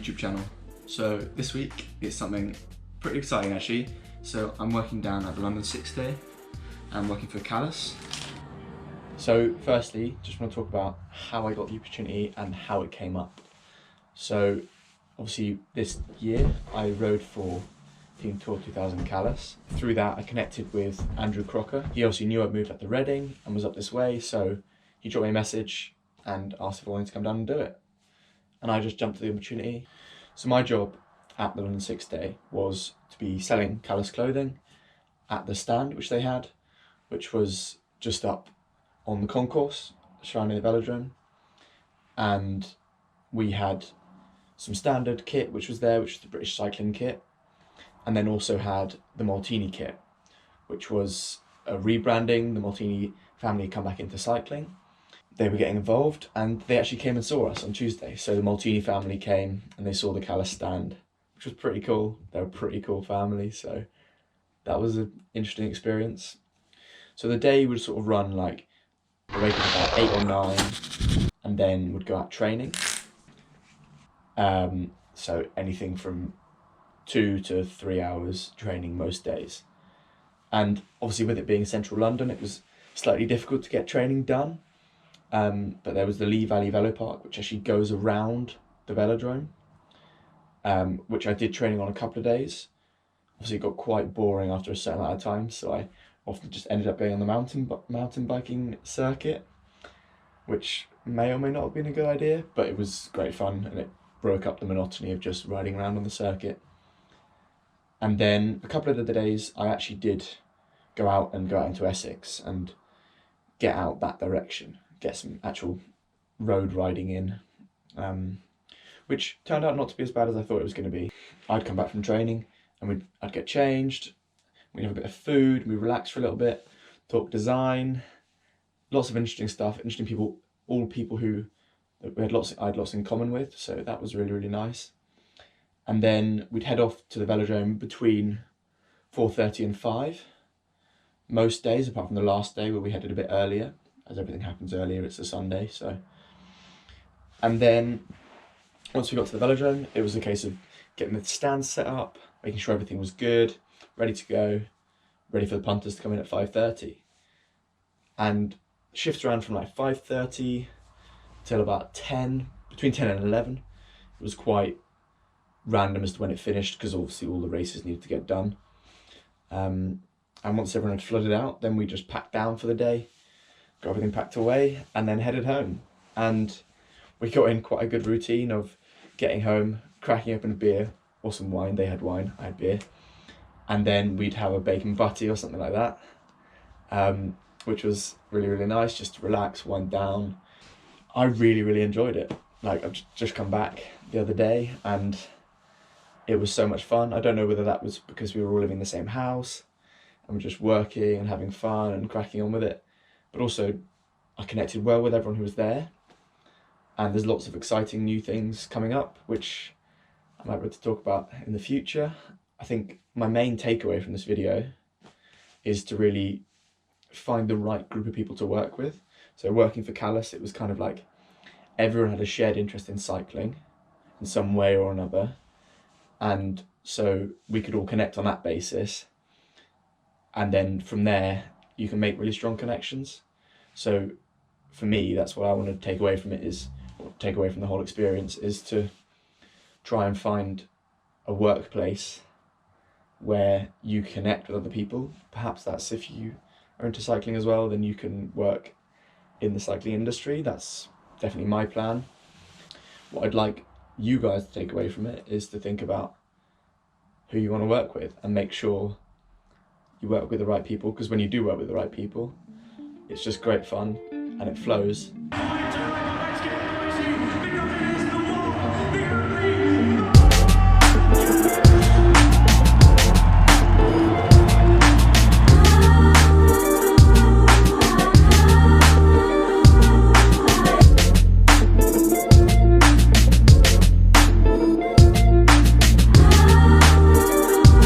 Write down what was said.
YouTube channel. So this week is something pretty exciting actually. So I'm working down at the London 6 Day. I'm working for Callus. So firstly, just want to talk about how I got the opportunity and how it came up. So obviously this year I rode for Team Tour 2000 Callus. Through that I connected with Andrew Crocker. He obviously knew I'd moved up to Reading and was up this way, so he dropped me a message and asked if I wanted to come down and do it. And I just jumped at the opportunity. So my job at the London 6 Day was to be selling Callus clothing at the stand which they had, which was just up on the concourse surrounding the velodrome. And we had some standard kit which was there, which was the British cycling kit, and then also had the Maltini kit, which was a rebranding. The Maltini family had come back into cycling. They were getting involved and they actually came and saw us on Tuesday. So the Maltini family came and they saw the Callus stand, which was pretty cool. They're a pretty cool family, so that was an interesting experience. So the day would sort of run like, I wake up about 8 or 9 and then would go out training. So anything from 2 to 3 hours training most days. And obviously with it being central London, it was slightly difficult to get training done. But there was the Lee Valley Velo Park, which actually goes around the velodrome, which I did training on a couple of days. Obviously it got quite boring after a certain amount of time, so I often just ended up going on the mountain biking circuit, which may or may not have been a good idea, but it was great fun and it broke up the monotony of just riding around on the circuit. And then a couple of the days I actually did go out into Essex and get out that direction, get some actual road riding in, which turned out not to be as bad as I thought it was going to be. I'd come back from training and I'd get changed, we'd have a bit of food, we'd relax for a little bit, talk design, lots of interesting stuff, interesting people, all people who I had lots in common with, so that was really, really nice. And then we'd head off to the velodrome between 4:30 and 5, most days, apart from the last day where we headed a bit earlier, as everything happens earlier, it's a Sunday, so. And then once we got to the velodrome, it was a case of getting the stands set up, making sure everything was good, ready to go, ready for the punters to come in at 5:30. And shifts around from like 5:30 till about 10, between 10 and 11. It was quite random as to when it finished, because obviously all the races needed to get done. And once everyone had flooded out, then we just packed down for the day, got everything packed away, and then headed home. And we got in quite a good routine of getting home, cracking open a beer, or some wine. They had wine, I had beer. And then we'd have a bacon butty or something like that, which was really, really nice, just to relax, wind down. I really, really enjoyed it. Like, I've just come back the other day and it was so much fun. I don't know whether that was because we were all living in the same house and we're just working and having fun and cracking on with it, but also I connected well with everyone who was there, and there's lots of exciting new things coming up which I might be able to talk about in the future. I think my main takeaway from this video is to really find the right group of people to work with. So working for Callus, it was kind of like everyone had a shared interest in cycling in some way or another, and so we could all connect on that basis, and then from there you can make really strong connections. So for me, that's what I want to take away from it, is, or take away from the whole experience, is to try and find a workplace where you connect with other people. Perhaps that's, if you are into cycling as well, then you can work in the cycling industry. That's definitely my plan. What I'd like you guys to take away from it is to think about who you want to work with and make sure you work with the right people, because when you do work with the right people, it's just great fun and it flows.